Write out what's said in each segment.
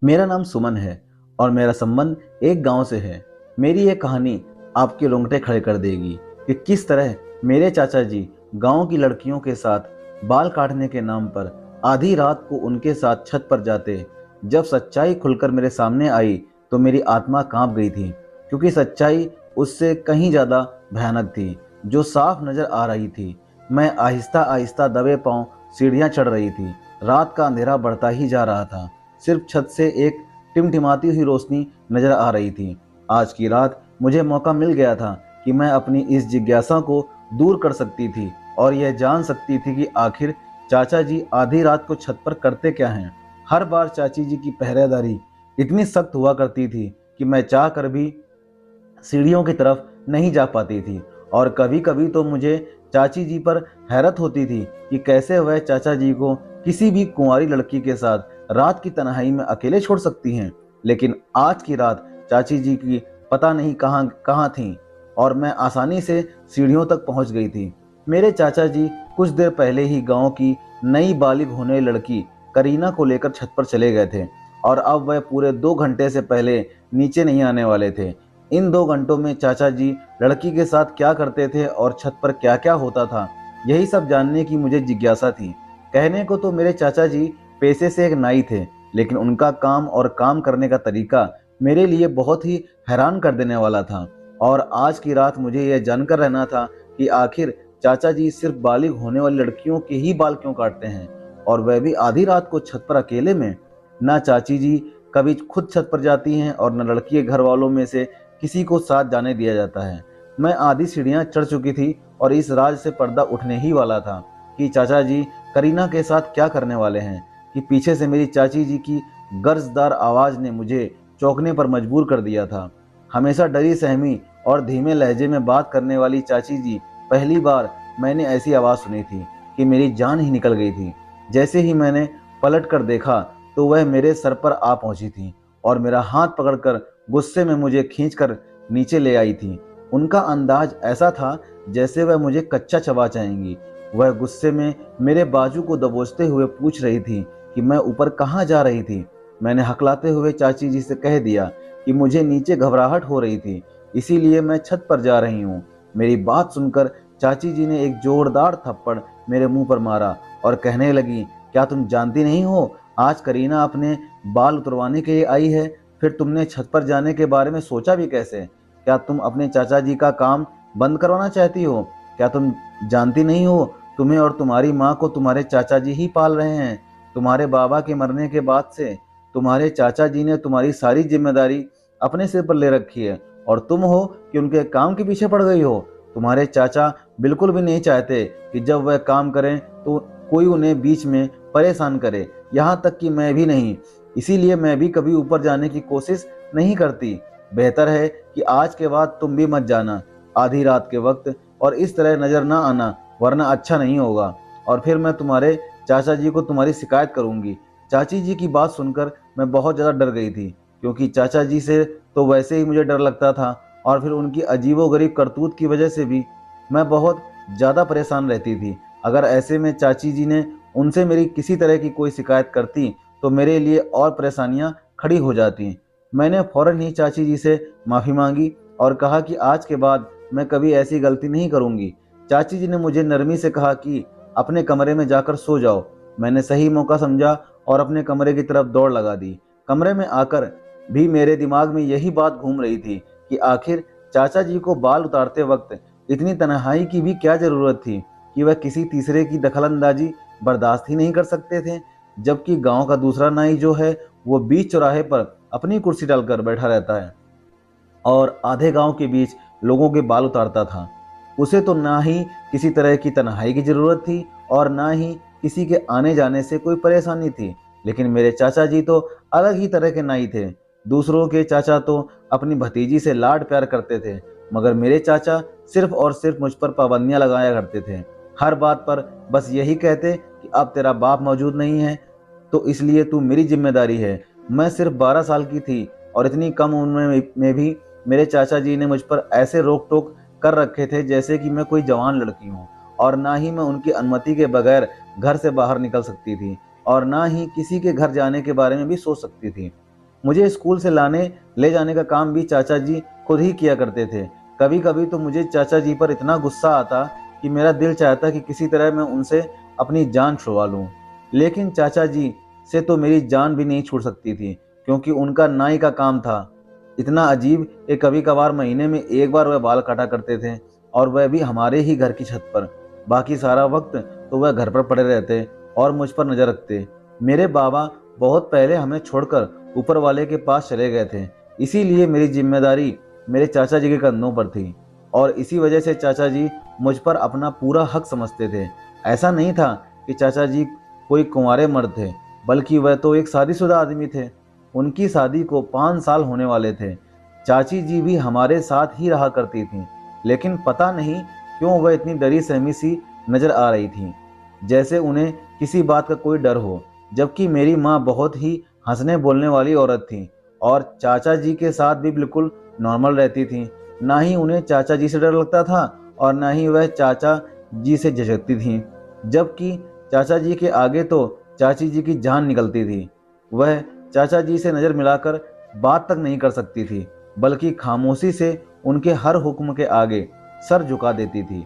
मेरा नाम सुमन है और मेरा संबंध एक गांव से है। मेरी ये कहानी आपके रोंगटे खड़े कर देगी कि किस तरह मेरे चाचा जी गांव की लड़कियों के साथ बाल काटने के नाम पर आधी रात को उनके साथ छत पर जाते। जब सच्चाई खुलकर मेरे सामने आई तो मेरी आत्मा कांप गई थी, क्योंकि सच्चाई उससे कहीं ज़्यादा भयानक थी, जो साफ नजर आ रही थी। मैं आहिस्ता आहिस्ता दबे पांव सीढ़ियां चढ़ रही थी। रात का अंधेरा बढ़ता ही जा रहा था। सिर्फ छत से एक टिमटिमाती हुई रोशनी नजर आ रही थी। आज की रात मुझे मौका मिल गया था कि मैं अपनी इस जिज्ञासा को दूर कर सकती थी और यह जान सकती थी कि आखिर चाचा जी आधी रात को छत पर करते क्या हैं। हर बार चाची जी की पहरेदारी इतनी सख्त हुआ करती थी कि मैं चाह कर भी सीढ़ियों की तरफ नहीं जा पाती थी। और कभी कभी तो मुझे चाची जी पर हैरत होती थी कि कैसे वह चाचा जी को किसी भी कुंवारी लड़की के साथ रात की तन्हाई में अकेले छोड़ सकती हैं। लेकिन आज की रात चाची जी की पता नहीं कहाँ कहाँ थी और मैं आसानी से सीढ़ियों तक पहुंच गई थी। मेरे चाचा जी कुछ देर पहले ही गांव की नई बालिग होने लड़की करीना को लेकर छत पर चले गए थे और अब वह पूरे 2 घंटे से पहले नीचे नहीं आने वाले थे। इन 2 घंटों में चाचा जी लड़की के साथ क्या करते थे और छत पर क्या क्या होता था, यही सब जानने की मुझे जिज्ञासा थी। कहने को तो मेरे चाचा जी पेशे से एक नाई थे, लेकिन उनका काम और काम करने का तरीका मेरे लिए बहुत ही हैरान कर देने वाला था। और आज की रात मुझे यह जानकर रहना था कि आखिर चाचा जी सिर्फ बालिग होने वाली लड़कियों के ही बाल क्यों काटते हैं, और वह भी आधी रात को छत पर अकेले में। ना चाची जी कभी खुद छत पर जाती हैं और न लड़की के घर वालों में से किसी को साथ जाने दिया जाता है। मैं आधी सीढ़ियां चढ़ चुकी थी और इस राज से पर्दा उठने ही वाला था कि चाचा जी करीना के साथ क्या करने वाले हैं, कि पीछे से मेरी चाची जी की गर्जदार आवाज ने मुझे चौंकने पर मजबूर कर दिया था। हमेशा डरी सहमी और धीमे लहजे में बात करने वाली चाची जी, पहली बार मैंने ऐसी आवाज सुनी थी कि मेरी जान ही निकल गई थी। जैसे ही मैंने पलट कर देखा तो वह मेरे सर पर आ पहुंची थी और मेरा हाथ पकड़कर गुस्से में मुझे खींचकर नीचे ले आई थी। उनका अंदाज ऐसा था जैसे वह मुझे कच्चा चबा जाएंगी। वह गुस्से में मेरे बाजू को दबोचते हुए पूछ रही थी कि मैं ऊपर कहाँ जा रही थी। मैंने हकलाते हुए चाची जी से कह दिया कि मुझे नीचे घबराहट हो रही थी, इसीलिए मैं छत पर जा रही हूँ। मेरी बात सुनकर चाची जी ने एक जोरदार थप्पड़ मेरे मुंह पर मारा और कहने लगी, क्या तुम जानती नहीं हो आज करीना अपने बाल उतरवाने के लिए आई है? फिर तुमने छत पर जाने के बारे में सोचा भी कैसे? क्या तुम अपने चाचा जी का काम बंद करवाना चाहती हो? क्या तुम जानती नहीं हो तुम्हें और तुम्हारी माँ को तुम्हारे चाचा जी ही पाल रहे हैं? तुम्हारे बाबा के मरने के बाद से तुम्हारे चाचा जी ने तुम्हारी सारी जिम्मेदारी अपने सिर पर ले रखी है और तुम हो कि उनके काम के पीछे पड़ गई हो। तुम्हारे चाचा बिल्कुल भी नहीं चाहते कि जब वह काम करें तो कोई उन्हें बीच में परेशान करे, यहाँ तक कि मैं भी नहीं। इसीलिए मैं भी कभी ऊपर जाने की कोशिश नहीं करती। बेहतर है कि आज के बाद तुम भी मत जाना आधी रात के वक्त और इस तरह नजर ना आना, वरना अच्छा नहीं होगा और फिर मैं तुम्हारे चाचा जी को तुम्हारी शिकायत करूंगी। चाची जी की बात सुनकर मैं बहुत ज़्यादा डर गई थी, क्योंकि चाचा जी से तो वैसे ही मुझे डर लगता था और फिर उनकी अजीबोगरीब करतूत की वजह से भी मैं बहुत ज़्यादा परेशान रहती थी। अगर ऐसे में चाची जी ने उनसे मेरी किसी तरह की कोई शिकायत करती तो मेरे लिए और परेशानियां खड़ी हो जाती। मैंने फौरन ही चाची जी से माफ़ी मांगी और कहा कि आज के बाद मैं कभी ऐसी गलती नहीं करूंगी। चाची जी ने मुझे नरमी से कहा कि अपने कमरे में जाकर सो जाओ। मैंने सही मौका समझा और अपने कमरे की तरफ दौड़ लगा दी। कमरे में आकर भी मेरे दिमाग में यही बात घूम रही थी कि आखिर चाचा जी को बाल उतारते वक्त इतनी तन्हाई की भी क्या जरूरत थी, कि वह किसी तीसरे की दखलंदाजी बर्दाश्त ही नहीं कर सकते थे। जबकि गांव का दूसरा नाई जो है वो बीच चौराहे पर अपनी कुर्सी डालकर बैठा रहता है और आधे गांव के बीच लोगों के बाल उतारता था। उसे तो ना ही किसी तरह की तन्हाई की जरूरत थी और ना ही किसी के आने जाने से कोई परेशानी थी। लेकिन मेरे चाचा जी तो अलग ही तरह के नाई थे। दूसरों के चाचा तो अपनी भतीजी से लाड प्यार करते थे, मगर मेरे चाचा सिर्फ और सिर्फ मुझ पर पाबंदियां लगाया करते थे। हर बात पर बस यही कहते कि अब तेरा बाप मौजूद नहीं है तो इसलिए तू मेरी जिम्मेदारी है। मैं सिर्फ 12 साल की थी और इतनी कम उम्र में भी मेरे चाचा जी ने मुझ पर ऐसे रोक टोक कर रखे थे जैसे कि मैं कोई जवान लड़की हूँ, और ना ही मैं उनकी अनुमति के बगैर घर से बाहर निकल सकती थी और ना ही किसी के घर जाने के बारे में भी सोच सकती थी। मुझे स्कूल से लाने ले जाने का काम भी चाचा जी खुद ही किया करते थे। कभी कभी तो मुझे चाचा जी पर इतना गुस्सा आता कि मेरा दिल चाहता कि किसी तरह मैं उनसे अपनी जान छुड़वा लूं। लेकिन चाचा जी से तो मेरी जान भी नहीं छूट सकती थी, क्योंकि उनका नाई का काम था इतना अजीब कि कभी कभार महीने में एक बार वह बाल काटा करते थे, और वह भी हमारे ही घर की छत पर। बाकी सारा वक्त तो वह घर पर पड़े रहते और मुझ पर नजर रखते। मेरे बाबा बहुत पहले हमें छोड़कर ऊपर वाले के पास चले गए थे, इसीलिए मेरी जिम्मेदारी मेरे चाचा जी के कंधों पर थी, और इसी वजह से चाचा जी मुझ पर अपना पूरा हक समझते थे। ऐसा नहीं था कि चाचा जी कोई कुंवारे मर्द थे, बल्कि वह तो एक शादीशुदा आदमी थे। उनकी शादी को 5 साल होने वाले थे। चाची जी भी हमारे साथ ही रहा करती थीं, लेकिन पता नहीं क्यों वह इतनी डरी सहमी सी नजर आ रही थीं, जैसे उन्हें किसी बात का कोई डर हो। जबकि मेरी माँ बहुत ही हंसने बोलने वाली औरत थी, और चाचा जी के साथ भी बिल्कुल नॉर्मल रहती थी। ना ही उन्हें चाचा जी से डर लगता था, और ना ही वह चाचा जी से झिझकती थी। जबकि चाचा जी के आगे तो चाची जी की जान निकलती थी। वह चाचा जी से नज़र मिलाकर बात तक नहीं कर सकती थी, बल्कि खामोशी से उनके हर हुक्म के आगे सर झुका देती थी।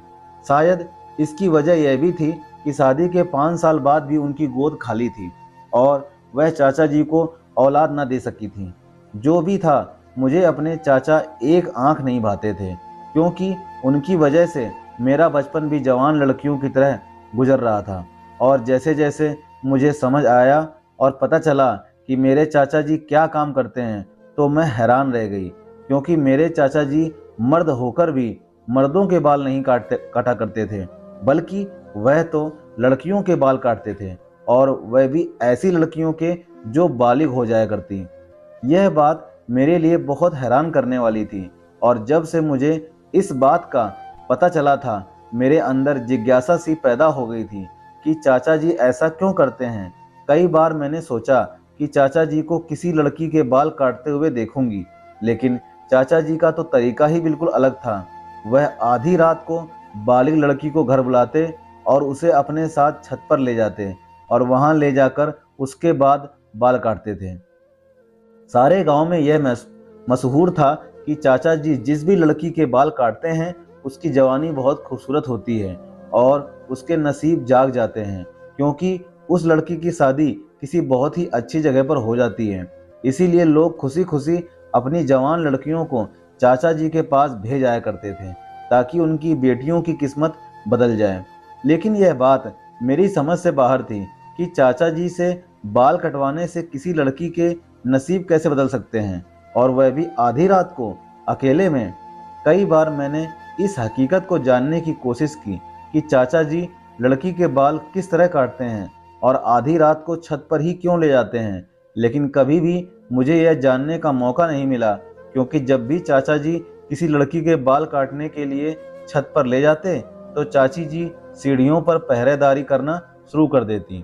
शायद इसकी वजह यह भी थी कि शादी के 5 साल बाद भी उनकी गोद खाली थी, और वह चाचा जी को औलाद न दे सकी थी। जो भी था, मुझे अपने चाचा एक आंख नहीं भाते थे, क्योंकि उनकी वजह से मेरा बचपन भी जवान लड़कियों की तरह गुजर रहा था। और जैसे जैसे मुझे समझ आया और पता चला कि मेरे चाचा जी क्या काम करते हैं, तो मैं हैरान रह गई, क्योंकि मेरे चाचा जी मर्द होकर भी मर्दों के बाल नहीं काटा करते थे, बल्कि वह तो लड़कियों के बाल काटते थे, और वह भी ऐसी लड़कियों के जो बालिग हो जाया करती। यह बात मेरे लिए बहुत हैरान करने वाली थी, और जब से मुझे इस बात का पता चला था, मेरे अंदर जिज्ञासा सी पैदा हो गई थी कि चाचा जी ऐसा क्यों करते हैं। कई बार मैंने सोचा कि चाचा जी को किसी लड़की के बाल काटते हुए देखूंगी, लेकिन चाचा जी का तो तरीका ही बिल्कुल अलग था। वह आधी रात को बालिग लड़की को घर बुलाते और उसे अपने साथ छत पर ले जाते, और वहां ले जाकर उसके बाद बाल काटते थे। सारे गांव में यह मशहूर था कि चाचा जी जिस भी लड़की के बाल काटते हैं, उसकी जवानी बहुत खूबसूरत होती है और उसके नसीब जाग जाते हैं, क्योंकि उस लड़की की शादी किसी बहुत ही अच्छी जगह पर हो जाती है। इसीलिए लोग खुशी खुशी अपनी जवान लड़कियों को चाचा जी के पास भेज आया करते थे, ताकि उनकी बेटियों की किस्मत बदल जाए। लेकिन यह बात मेरी समझ से बाहर थी कि चाचा जी से बाल कटवाने से किसी लड़की के नसीब कैसे बदल सकते हैं, और वह भी आधी रात को अकेले में। कई बार मैंने इस हकीकत को जानने की कोशिश की कि चाचा जी लड़की के बाल किस तरह काटते हैं और आधी रात को छत पर ही क्यों ले जाते हैं, लेकिन कभी भी मुझे यह जानने का मौका नहीं मिला, क्योंकि जब भी चाचा जी किसी लड़की के बाल काटने के लिए छत पर ले जाते, तो चाची जी सीढ़ियों पर पहरेदारी करना शुरू कर देती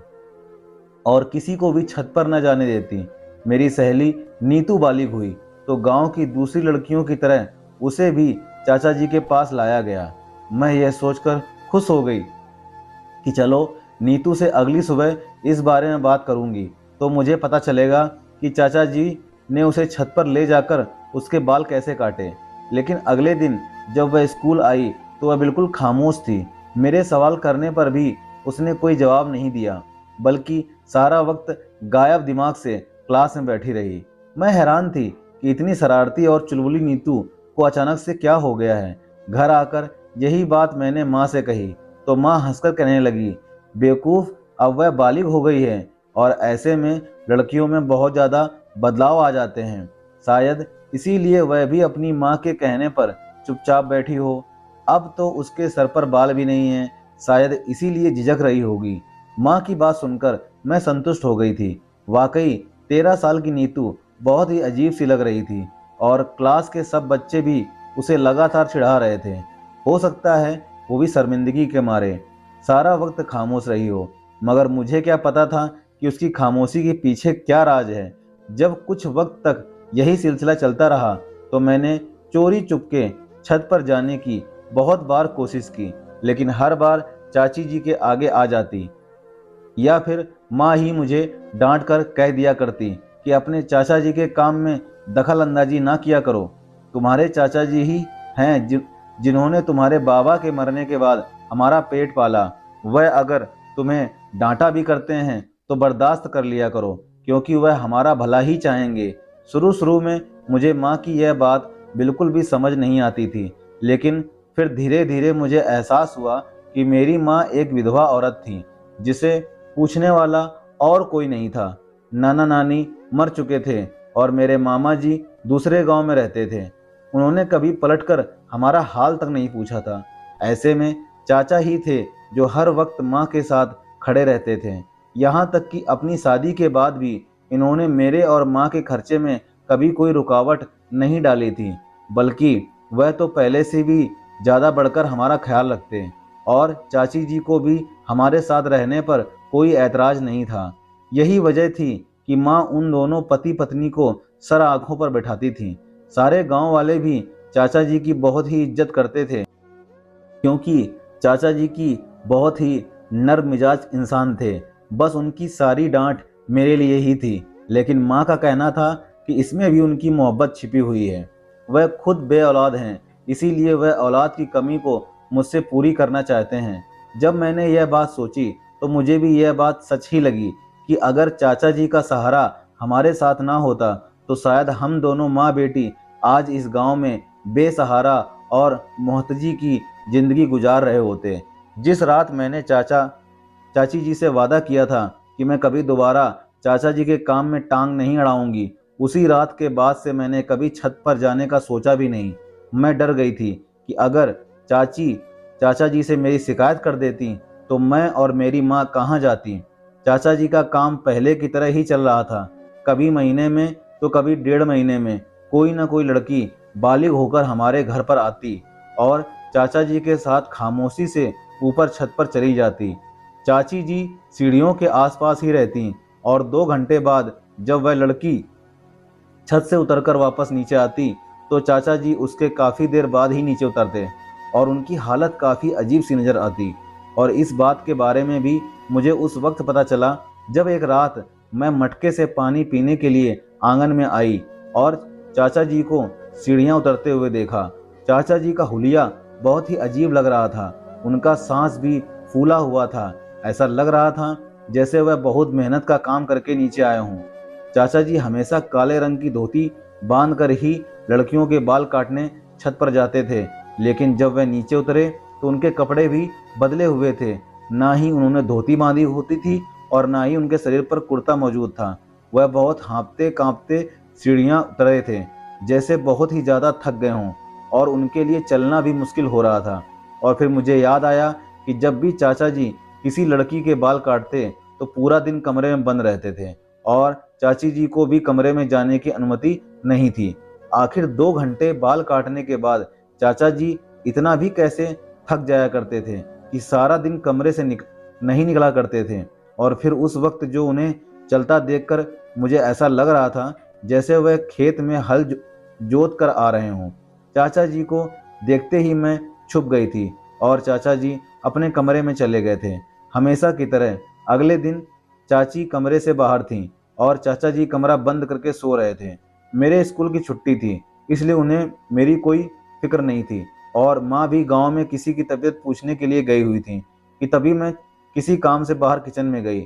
और किसी को भी छत पर न जाने देती। मेरी सहेली नीतू बालिग हुई तो गांव की दूसरी लड़कियों की तरह उसे भी चाचा जी के पास लाया गया। मैं यह सोचकर खुश हो गई कि चलो, नीतू से अगली सुबह इस बारे में बात करूंगी, तो मुझे पता चलेगा कि चाचा जी ने उसे छत पर ले जाकर उसके बाल कैसे काटे। लेकिन अगले दिन जब वह स्कूल आई तो वह बिल्कुल खामोश थी। मेरे सवाल करने पर भी उसने कोई जवाब नहीं दिया, बल्कि सारा वक्त गायब दिमाग से क्लास में बैठी रही। मैं हैरान थी कि इतनी शरारती और चुलबुली नीतू को अचानक से क्या हो गया है। घर आकर यही बात मैंने माँ से कही तो माँ हंसकर कहने लगी, बेवकूफ़, अब वह बालिग हो गई है और ऐसे में लड़कियों में बहुत ज़्यादा बदलाव आ जाते हैं। शायद इसीलिए वह भी अपनी माँ के कहने पर चुपचाप बैठी हो। अब तो उसके सर पर बाल भी नहीं है, शायद इसीलिए झिझक रही होगी। माँ की बात सुनकर मैं संतुष्ट हो गई थी। वाकई 13 साल की नीतू बहुत ही अजीब सी लग रही थी, और क्लास के सब बच्चे भी उसे लगातार चिढ़ा रहे थे। हो सकता है वो भी शर्मिंदगी के मारे सारा वक्त खामोश रही हो, मगर मुझे क्या पता था कि उसकी खामोशी के पीछे क्या राज है। जब कुछ वक्त तक यही सिलसिला चलता रहा तो मैंने चोरी चुपके छत पर जाने की बहुत बार कोशिश की, लेकिन हर बार चाची जी के आगे आ जाती, या फिर माँ ही मुझे डांट कर कह दिया करती कि अपने चाचा जी के काम में दखल अंदाजी ना किया करो। तुम्हारे चाचा जी ही हैं जिन्होंने तुम्हारे बाबा के मरने के बाद हमारा पेट पाला। वह अगर तुम्हें डांटा भी करते हैं तो बर्दाश्त कर लिया करो, क्योंकि वह हमारा भला ही चाहेंगे। शुरू शुरू में मुझे माँ की यह बात बिल्कुल भी समझ नहीं आती थी, लेकिन फिर धीरे धीरे मुझे एहसास हुआ कि मेरी माँ एक विधवा औरत थी, जिसे पूछने वाला और कोई नहीं था। नाना नानी मर चुके थे और मेरे मामा जी दूसरे गांव में रहते थे। उन्होंने कभी पलटकर हमारा हाल तक नहीं पूछा था। ऐसे में चाचा ही थे जो हर वक्त माँ के साथ खड़े रहते थे। यहाँ तक कि अपनी शादी के बाद भी इन्होंने मेरे और माँ के खर्चे में कभी कोई रुकावट नहीं डाली थी, बल्कि वह तो पहले से भी ज़्यादा बढ़कर हमारा ख्याल रखते और चाची जी को भी हमारे साथ रहने पर कोई ऐतराज़ नहीं था। यही वजह थी कि माँ उन दोनों पति पत्नी को सर आंखों पर बैठाती थी। सारे गांव वाले भी चाचा जी की बहुत ही इज्जत करते थे, क्योंकि चाचा जी की बहुत ही नर्म मिजाज इंसान थे। बस उनकी सारी डांट मेरे लिए ही थी, लेकिन माँ का कहना था कि इसमें भी उनकी मोहब्बत छिपी हुई है। वह खुद बे औलाद हैं, इसीलिए वह औलाद की कमी को मुझसे पूरी करना चाहते हैं। जब मैंने यह बात सोची तो मुझे भी यह बात सच ही लगी कि अगर चाचा जी का सहारा हमारे साथ ना होता तो शायद हम दोनों माँ बेटी आज इस गांव में बेसहारा और मोहतजी की जिंदगी गुजार रहे होते। जिस रात मैंने चाची जी से वादा किया था कि मैं कभी दोबारा चाचा जी के काम में टांग नहीं अड़ाऊंगी, उसी रात के बाद से मैंने कभी छत पर जाने का सोचा भी नहीं। मैं डर गई थी कि अगर चाची चाचा जी से मेरी शिकायत कर देती तो मैं और मेरी माँ कहाँ जाती। चाचा जी का काम पहले की तरह ही चल रहा था। कभी महीने में तो कभी 1.5 महीने में कोई ना कोई लड़की बालिग होकर हमारे घर पर आती और चाचा जी के साथ खामोशी से ऊपर छत पर चली जाती। चाची जी सीढ़ियों के आसपास ही रहती और 2 घंटे बाद जब वह लड़की छत से उतरकर वापस नीचे आती तो चाचा जी उसके काफ़ी देर बाद ही नीचे उतरते और उनकी हालत काफ़ी अजीब सी नज़र आती। और इस बात के बारे में भी मुझे उस वक्त पता चला जब एक रात मैं मटके से पानी पीने के लिए आंगन में आई और चाचा जी को सीढ़ियाँ उतरते हुए देखा। चाचा जी का हुलिया बहुत ही अजीब लग रहा था। उनका सांस भी फूला हुआ था। ऐसा लग रहा था जैसे वह बहुत मेहनत का काम करके नीचे आए हों। चाचा जी हमेशा काले रंग की धोती बांध कर ही लड़कियों के बाल काटने छत पर जाते थे, लेकिन जब वह नीचे उतरे तो उनके कपड़े भी बदले हुए थे। ना ही उन्होंने धोती बांधी होती थी और ना ही उनके शरीर पर कुर्ता मौजूद था। वह बहुत हाँफते कांपते सीढ़ियाँ उतरे थे, जैसे बहुत ही ज़्यादा थक गए हों और उनके लिए चलना भी मुश्किल हो रहा था। और फिर मुझे याद आया कि जब भी चाचा जी किसी लड़की के बाल काटते तो पूरा दिन कमरे में बंद रहते थे और चाची जी को भी कमरे में जाने की अनुमति नहीं थी। आखिर 2 घंटे बाल काटने के बाद चाचा जी इतना भी कैसे थक जाया करते थे कि सारा दिन कमरे से नहीं निकला करते थे। और फिर उस वक्त जो उन्हें चलता देखकर मुझे ऐसा लग रहा था जैसे वह खेत में हल जोत कर आ रहे हों। चाचा जी को देखते ही मैं छुप गई थी और चाचा जी अपने कमरे में चले गए थे। हमेशा की तरह अगले दिन चाची कमरे से बाहर थीं और चाचा जी कमरा बंद करके सो रहे थे। मेरे स्कूल की छुट्टी थी, इसलिए उन्हें मेरी कोई फिक्र नहीं थी और माँ भी गांव में किसी की तबीयत पूछने के लिए गई हुई थी कि तभी मैं किसी काम से बाहर किचन में गई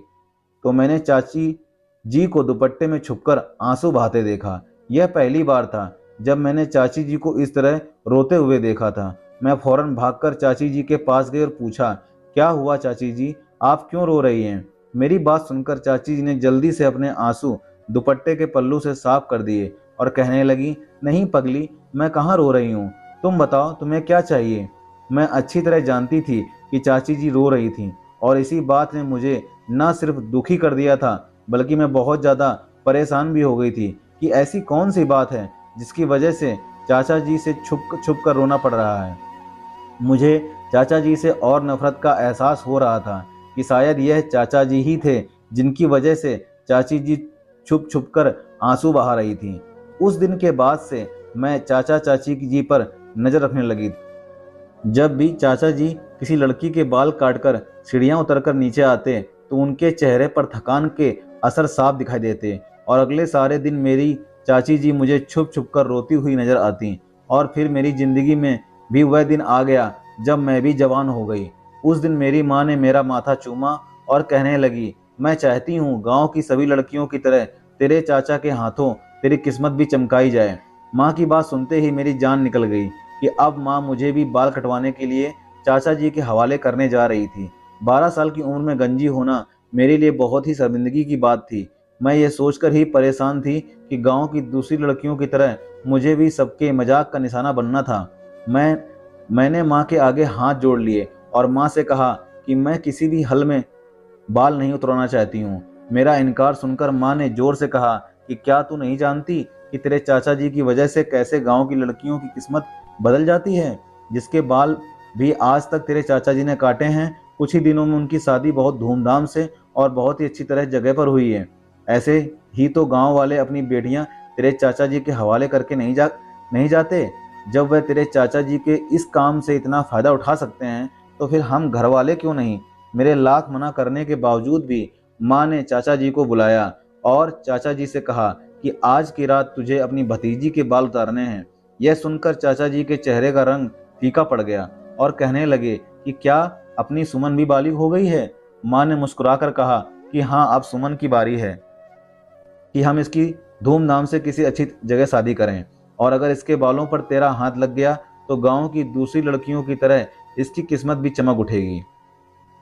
तो मैंने चाची जी को दुपट्टे में छुपकर आंसू बहाते देखा। यह पहली बार था जब मैंने चाची जी को इस तरह रोते हुए देखा था। मैं फौरन भागकर चाची जी के पास गई और पूछा, क्या हुआ चाची जी, आप क्यों रो रही हैं? मेरी बात सुनकर चाची जी ने जल्दी से अपने आंसू दुपट्टे के पल्लू से साफ कर दिए और कहने लगी, नहीं पगली, मैं कहाँ रो रही हूँ, तुम बताओ तुम्हें क्या चाहिए। मैं अच्छी तरह जानती थी कि चाची जी रो रही थीं और इसी बात ने मुझे न सिर्फ दुखी कर दिया था बल्कि मैं बहुत ज़्यादा परेशान भी हो गई थी कि ऐसी कौन सी बात है जिसकी वजह से चाचा जी से छुप कर रोना पड़ रहा है। मुझे चाचा जी से और नफरत का एहसास हो रहा था कि शायद यह चाचा जी ही थे जिनकी वजह से चाची जी छुप छुप कर आंसू बहा रही थी। उस दिन के बाद से मैं चाचा चाची जी पर नज़र रखने लगी। जब भी चाचा जी किसी लड़की के बाल काटकर सीढ़ियाँ उतरकर नीचे आते तो उनके चेहरे पर थकान के असर साफ दिखाई देते। और अगले सारे दिन मेरी चाची जी मुझे छुप छुप कर रोती हुई नजर आती। और फिर मेरी जिंदगी में भी वह दिन आ गया जब मैं भी जवान हो गई। उस दिन मेरी माँ ने मेरा माथा चूमा और कहने लगी, मैं चाहती हूँ गांव की सभी लड़कियों की तरह तेरे चाचा के हाथों तेरी किस्मत भी चमकाई जाए। माँ की बात सुनते ही मेरी जान निकल गई कि अब माँ मुझे भी बाल कटवाने के लिए चाचा जी के हवाले करने जा रही थी। 12 साल की उम्र में गंजी होना मेरे लिए बहुत ही शर्मिंदगी की बात थी। मैं ये सोचकर ही परेशान थी कि गांव की दूसरी लड़कियों की तरह मुझे भी सबके मजाक का निशाना बनना था। मैंने माँ के आगे हाथ जोड़ लिए और माँ से कहा कि मैं किसी भी हल में बाल नहीं उतरवाना चाहती हूँ। मेरा इनकार सुनकर माँ ने जोर से कहा कि क्या तू नहीं जानती कि तेरे चाचा जी की वजह से कैसे गांव की लड़कियों की किस्मत बदल जाती है, जिसके बाल भी आज तक तेरे चाचा जी ने काटे हैं। कुछ ही दिनों में उनकी शादी बहुत धूमधाम से और बहुत ही अच्छी तरह जगह पर हुई है। ऐसे ही तो गांव वाले अपनी बेटियां तेरे चाचा जी के हवाले करके नहीं जाते। जब वह तेरे चाचा जी के इस काम से इतना फायदा उठा सकते हैं तो फिर हम घर वाले क्यों नहीं। मेरे लाख मना करने के बावजूद भी माँ ने चाचा जी को बुलाया और चाचा जी से कहा कि आज की रात तुझे अपनी भतीजी के बाल उतारने हैं। यह सुनकर चाचा जी के चेहरे का रंग फीका पड़ गया और कहने लगे कि क्या अपनी सुमन भी बालिग हो गई है। माँ ने मुस्कुराकर कहा कि हाँ, अब सुमन की बारी है कि हम इसकी धूमधाम से किसी अच्छी जगह शादी करें, और अगर इसके बालों पर तेरा हाथ लग गया तो गांव की दूसरी लड़कियों की तरह इसकी किस्मत भी चमक उठेगी।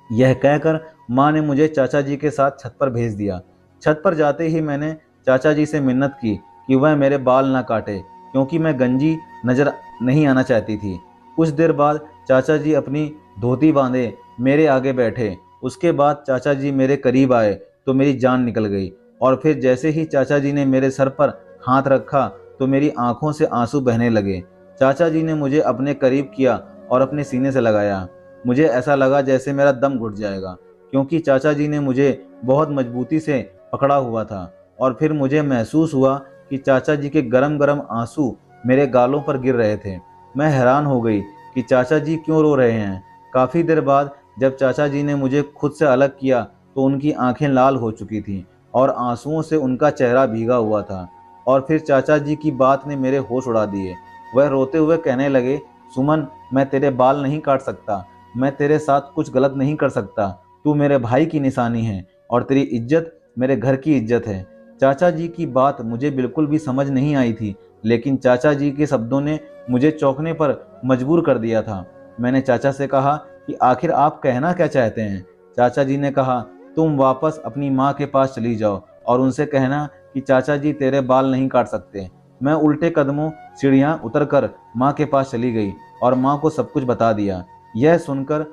यह कहकर माँ ने मुझे चाचा जी के साथ छत पर भेज दिया। छत पर जाते ही मैंने चाचा जी से मिन्नत की कि वह मेरे बाल ना काटे, क्योंकि मैं गंजी नजर नहीं आना चाहती थी। कुछ देर बाद चाचा जी अपनी धोती बांधे मेरे आगे बैठे। उसके बाद चाचा जी मेरे करीब आए तो मेरी जान निकल गई। और फिर जैसे ही चाचा जी ने मेरे सर पर हाथ रखा तो मेरी आंखों से आंसू बहने लगे। चाचा जी ने मुझे अपने करीब किया और अपने सीने से लगाया। मुझे ऐसा लगा जैसे मेरा दम घुट जाएगा, क्योंकि चाचा जी ने मुझे बहुत मजबूती से पकड़ा हुआ था। और फिर मुझे महसूस हुआ कि चाचा जी के गरम गरम आंसू मेरे गालों पर गिर रहे थे। मैं हैरान हो गई कि चाचा जी क्यों रो रहे हैं। काफ़ी देर बाद जब चाचा जी ने मुझे खुद से अलग किया तो उनकी आंखें लाल हो चुकी थीं और आंसुओं से उनका चेहरा भीगा हुआ था। और फिर चाचा जी की बात ने मेरे होश उड़ा दिए। वह रोते हुए कहने लगे, सुमन, मैं तेरे बाल नहीं काट सकता, मैं तेरे साथ कुछ गलत नहीं कर सकता। तू मेरे भाई की निशानी है और तेरी इज्जत मेरे घर की इज्जत है। चाचा जी की बात मुझे बिल्कुल भी समझ नहीं आई थी, लेकिन चाचा जी के शब्दों ने मुझे चौंकने पर मजबूर कर दिया था। मैंने चाचा से कहा कि आखिर आप कहना क्या चाहते हैं। चाचा जी ने कहा, तुम वापस अपनी माँ के पास चली जाओ और उनसे कहना कि चाचा जी तेरे बाल नहीं काट सकते। मैं उल्टे कदमों सीढ़ियाँ उतरकर माँ के पास चली गई और माँ को सब कुछ बता दिया। यह सुनकर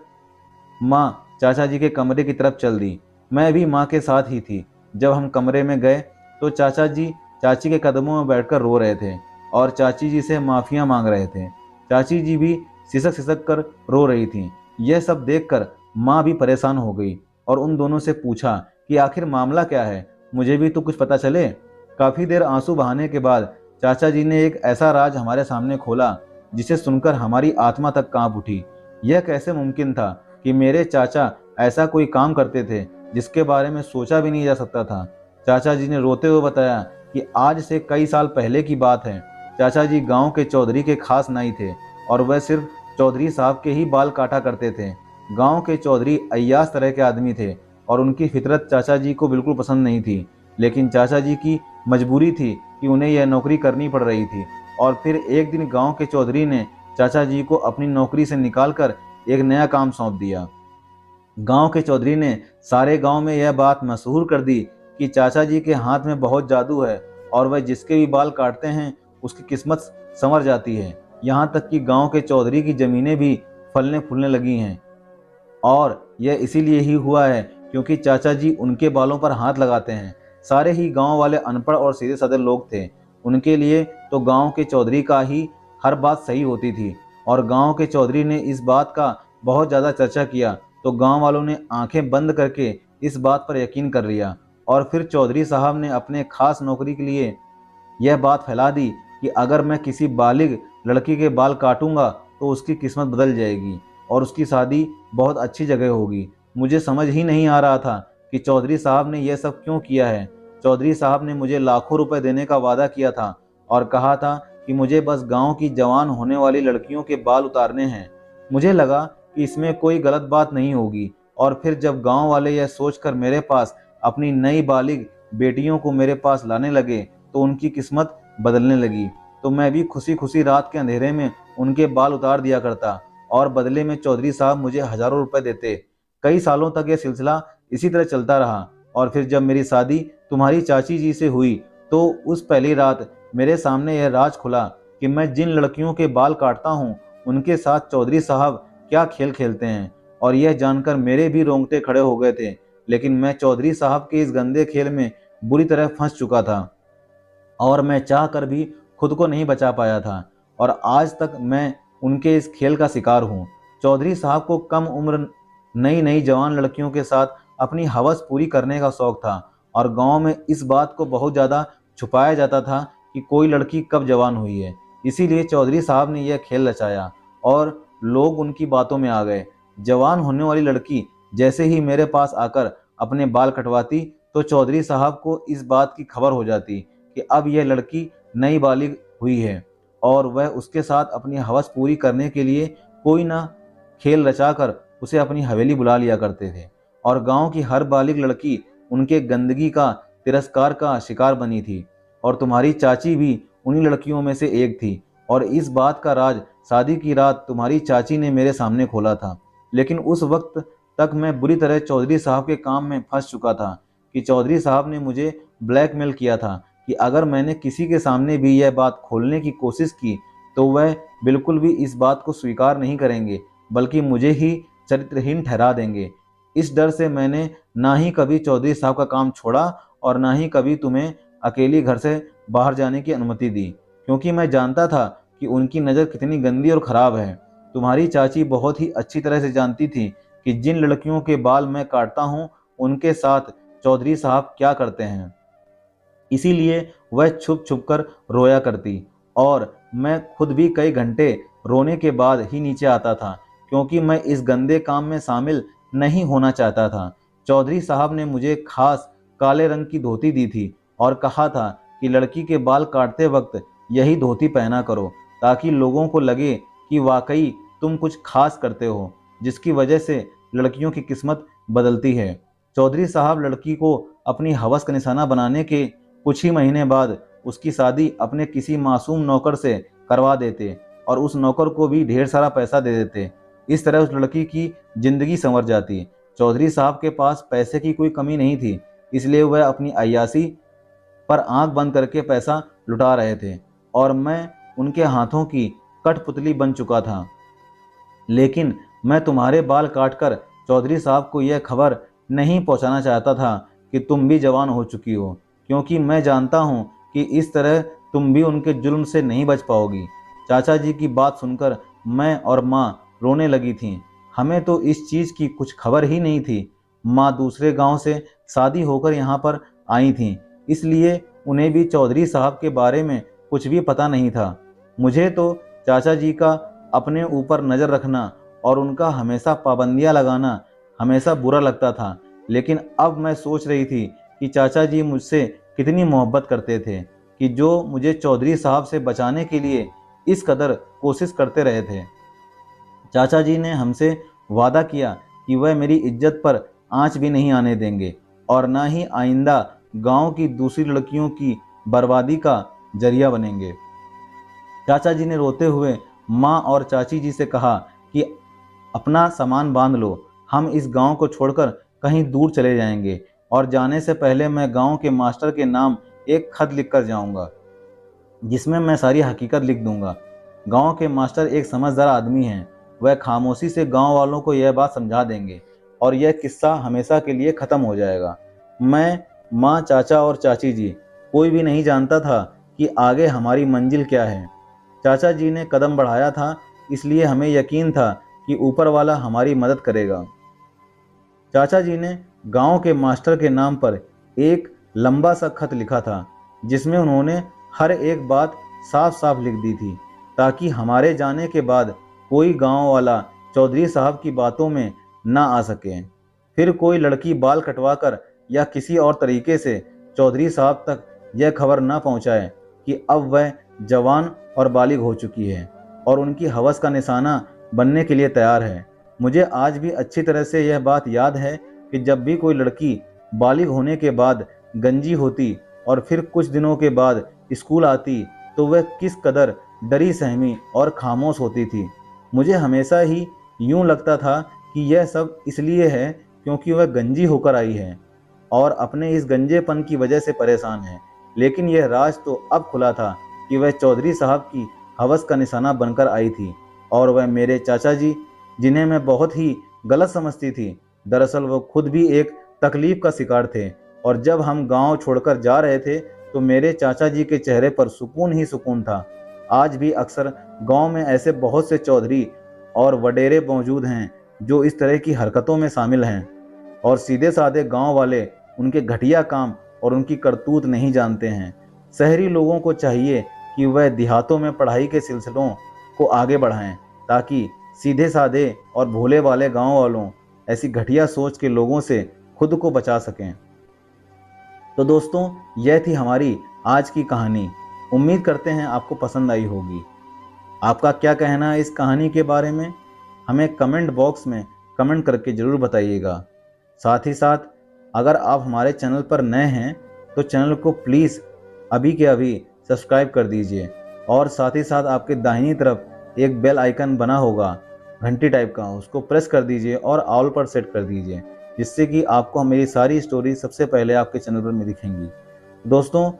माँ चाचा जी के कमरे की तरफ चल दी। मैं भी माँ के साथ ही थी। जब हम कमरे में गए तो चाचा जी चाची के कदमों में बैठकर रो रहे थे और चाची जी से माफिया मांग रहे थे। चाची जी भी सिसक सिसक कर रो रही थी। यह सब देखकर माँ भी परेशान हो गई और उन दोनों से पूछा कि आखिर मामला क्या है, मुझे भी तो कुछ पता चले। काफी देर आंसू बहाने के बाद चाचा जी ने एक ऐसा राज हमारे सामने खोला जिसे सुनकर हमारी आत्मा तक कांप उठी। यह कैसे मुमकिन था कि मेरे चाचा ऐसा कोई काम करते थे जिसके बारे में सोचा भी नहीं जा सकता था। चाचा जी ने रोते हुए बताया कि आज से कई साल पहले की बात है। चाचा जी गांव के चौधरी के खास नाई थे और वह सिर्फ चौधरी साहब के ही बाल काटा करते थे। गांव के चौधरी अय्याश तरह के आदमी थे और उनकी फितरत चाचा जी को बिल्कुल पसंद नहीं थी, लेकिन चाचा जी की मजबूरी थी कि उन्हें यह नौकरी करनी पड़ रही थी। और फिर एक दिन गांव के चौधरी ने चाचा जी को अपनी नौकरी से निकालकर एक नया काम सौंप दिया। गांव के चौधरी ने सारे गांव में यह बात मशहूर कर दी कि चाचा जी के हाथ में बहुत जादू है और वह जिसके भी बाल काटते हैं उसकी किस्मत संवर जाती है। यहाँ तक कि गांव के चौधरी की जमीनें भी फलने फूलने लगी हैं। और यह इसीलिए ही हुआ है क्योंकि चाचा जी उनके बालों पर हाथ लगाते हैं। सारे ही गांव वाले अनपढ़ और सीधे साधे लोग थे। उनके लिए तो गांव के चौधरी का ही हर बात सही होती थी और गांव के चौधरी ने इस बात का बहुत ज़्यादा चर्चा किया तो गांव वालों ने आंखें बंद करके इस बात पर यकीन कर लिया। और फिर चौधरी साहब ने अपने खास नौकरी के लिए यह बात फैला दी कि अगर मैं किसी बालिग लड़की के बाल काटूंगा तो उसकी किस्मत बदल जाएगी और उसकी शादी बहुत अच्छी जगह होगी। मुझे समझ ही नहीं आ रहा था कि चौधरी साहब ने यह सब क्यों किया है। चौधरी साहब ने मुझे लाखों रुपए देने का वादा किया था और कहा था कि मुझे बस गांव की जवान होने वाली लड़कियों के बाल उतारने हैं। मुझे लगा कि इसमें कोई गलत बात नहीं होगी, और फिर जब गांव वाले यह सोचकर मेरे पास अपनी नई बालिग बेटियों को मेरे पास लाने लगे तो उनकी किस्मत बदलने लगी। तो मैं भी खुशी खुशी रात के अंधेरे में उनके बाल उतार दिया करता और बदले में चौधरी साहब मुझे हजारों रुपए देते। कई सालों तक यह सिलसिला इसी तरह चलता रहा, और फिर जब मेरी शादी तुम्हारी चाची जी से हुई तो उस पहली रात मेरे सामने यह राज खुला कि मैं जिन लड़कियों के बाल काटता हूँ उनके साथ चौधरी साहब क्या खेल खेलते हैं। और यह जानकर मेरे भी रोंगटे खड़े हो गए थे, लेकिन मैं चौधरी साहब के इस गंदे खेल में बुरी तरह फंस चुका था और मैं चाह कर भी खुद को नहीं बचा पाया था, और आज तक मैं उनके इस खेल का शिकार हूँ। चौधरी साहब को कम उम्र नई नई जवान लड़कियों के साथ अपनी हवस पूरी करने का शौक था, और गांव में इस बात को बहुत ज़्यादा छुपाया जाता था कि कोई लड़की कब जवान हुई है। इसीलिए चौधरी साहब ने यह खेल रचाया और लोग उनकी बातों में आ गए। जवान होने वाली लड़की जैसे ही मेरे पास आकर अपने बाल कटवाती तो चौधरी साहब को इस बात की खबर हो जाती कि अब यह लड़की नई बालिग हुई है, और वह उसके साथ अपनी हवस पूरी करने के लिए कोई ना खेल रचाकर उसे अपनी हवेली बुला लिया करते थे। और गांव की हर बालिग लड़की उनके गंदगी का तिरस्कार का शिकार बनी थी, और तुम्हारी चाची भी उन्हीं लड़कियों में से एक थी। और इस बात का राज शादी की रात तुम्हारी चाची ने मेरे सामने खोला था। लेकिन उस वक्त तक मैं बुरी तरह चौधरी साहब के काम में फंस चुका था कि चौधरी साहब ने मुझे ब्लैकमेल किया था कि अगर मैंने किसी के सामने भी यह बात खोलने की कोशिश की तो वह बिल्कुल भी इस बात को स्वीकार नहीं करेंगे, बल्कि मुझे ही चरित्रहीन ठहरा देंगे। इस डर से मैंने ना ही कभी चौधरी साहब का काम छोड़ा और ना ही कभी तुम्हें अकेली घर से बाहर जाने की अनुमति दी, क्योंकि मैं जानता था कि उनकी नज़र कितनी गंदी और ख़राब है। तुम्हारी चाची बहुत ही अच्छी तरह से जानती थी कि जिन लड़कियों के बाल मैं काटता हूँ उनके साथ चौधरी साहब क्या करते हैं। इसीलिए वह छुप छुप कर रोया करती, और मैं खुद भी कई घंटे रोने के बाद ही नीचे आता था, क्योंकि मैं इस गंदे काम में शामिल नहीं होना चाहता था। चौधरी साहब ने मुझे खास काले रंग की धोती दी थी और कहा था कि लड़की के बाल काटते वक्त यही धोती पहना करो, ताकि लोगों को लगे कि वाकई तुम कुछ खास करते हो, जिसकी वजह से लड़कियों की किस्मत बदलती है। चौधरी साहब लड़की को अपनी हवस का निशाना बनाने के कुछ ही महीने बाद उसकी शादी अपने किसी मासूम नौकर से करवा देते, और उस नौकर को भी ढेर सारा पैसा दे देते। इस तरह उस लड़की की जिंदगी संवर जाती। चौधरी साहब के पास पैसे की कोई कमी नहीं थी, इसलिए वह अपनी अय्याशी पर आंख बंद करके पैसा लुटा रहे थे, और मैं उनके हाथों की कठपुतली बन चुका था। लेकिन मैं तुम्हारे बाल काटकर चौधरी साहब को यह खबर नहीं पहुंचाना चाहता था कि तुम भी जवान हो चुकी हो, क्योंकि मैं जानता हूं कि इस तरह तुम भी उनके जुल्म से नहीं बच पाओगी। चाचा जी की बात सुनकर मैं और माँ रोने लगी थीं। हमें तो इस चीज़ की कुछ खबर ही नहीं थी। माँ दूसरे गांव से शादी होकर यहाँ पर आई थीं, इसलिए उन्हें भी चौधरी साहब के बारे में कुछ भी पता नहीं था। मुझे तो चाचा जी का अपने ऊपर नज़र रखना और उनका हमेशा पाबंदियां लगाना हमेशा बुरा लगता था, लेकिन अब मैं सोच रही थी कि चाचा जी मुझसे कितनी मोहब्बत करते थे कि जो मुझे चौधरी साहब से बचाने के लिए इस कदर कोशिश करते रहे थे। चाचा जी ने हमसे वादा किया कि वह मेरी इज्जत पर आंच भी नहीं आने देंगे और ना ही आइंदा गांव की दूसरी लड़कियों की बर्बादी का जरिया बनेंगे। चाचा जी ने रोते हुए माँ और चाची जी से कहा कि अपना सामान बांध लो, हम इस गांव को छोड़कर कहीं दूर चले जाएंगे, और जाने से पहले मैं गांव के मास्टर के नाम एक खत लिख कर जाऊंगा, जिसमें मैं सारी हकीकत लिख दूंगा। गांव के मास्टर एक समझदार आदमी हैं, वह खामोशी से गांव वालों को यह बात समझा देंगे और यह किस्सा हमेशा के लिए ख़त्म हो जाएगा। मैं, माँ, चाचा और चाची जी, कोई भी नहीं जानता था कि आगे हमारी मंजिल क्या है। चाचा जी ने कदम बढ़ाया था, इसलिए हमें यकीन था कि ऊपर वाला हमारी मदद करेगा। चाचा जी ने गांव के मास्टर के नाम पर एक लंबा सा खत लिखा था, जिसमें उन्होंने हर एक बात साफ साफ लिख दी थी, ताकि हमारे जाने के बाद कोई गांव वाला चौधरी साहब की बातों में ना आ सके। फिर कोई लड़की बाल कटवाकर या किसी और तरीके से चौधरी साहब तक यह खबर न पहुंचाए कि अब वह जवान और बालिग हो चुकी है और उनकी हवस का निशाना बनने के लिए तैयार है। मुझे आज भी अच्छी तरह से यह बात याद है कि जब भी कोई लड़की बालिग होने के बाद गंजी होती और फिर कुछ दिनों के बाद स्कूल आती तो वह किस कदर डरी सहमी और खामोश होती थी। मुझे हमेशा ही यूं लगता था कि यह सब इसलिए है क्योंकि वह गंजी होकर आई है और अपने इस गंजेपन की वजह से परेशान है। लेकिन यह राज तो अब खुला था कि वह चौधरी साहब की हवस का निशाना बनकर आई थी और वह मेरे चाचा जी, जिन्हें मैं बहुत ही गलत समझती थी, दरअसल वो खुद भी एक तकलीफ का शिकार थे। और जब हम गांव छोड़कर जा रहे थे तो मेरे चाचा जी के चेहरे पर सुकून ही सुकून था। आज भी अक्सर गांव में ऐसे बहुत से चौधरी और वडेरे मौजूद हैं जो इस तरह की हरकतों में शामिल हैं और सीधे साधे गांव वाले उनके घटिया काम और उनकी करतूत नहीं जानते हैं। शहरी लोगों को चाहिए कि वह देहातों में पढ़ाई के सिलसिलों को आगे बढ़ाएं ताकि सीधे साधे और भोले वाले गांव वालों ऐसी घटिया सोच के लोगों से खुद को बचा सकें। तो दोस्तों, यह थी हमारी आज की कहानी। उम्मीद करते हैं आपको पसंद आई होगी। आपका क्या कहना है इस कहानी के बारे में, हमें कमेंट बॉक्स में कमेंट करके ज़रूर बताइएगा। साथ ही साथ अगर आप हमारे चैनल पर नए हैं तो चैनल को प्लीज़ अभी के अभी सब्सक्राइब कर दीजिए और साथ ही साथ आपके दाहिनी तरफ एक बेल आइकन बना होगा घंटी टाइप का, उसको प्रेस कर दीजिए और ऑल पर सेट कर दीजिए, जिससे कि आपको मेरी सारी स्टोरी सबसे पहले आपके चैनल पर दिखेंगी। दोस्तों,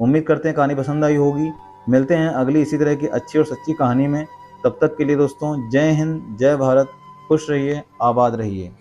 उम्मीद करते हैं कहानी पसंद आई होगी। मिलते हैं अगली इसी तरह की अच्छी और सच्ची कहानी में। तब तक के लिए दोस्तों, जय हिंद, जय भारत, खुश रहिए, आबाद रहिए।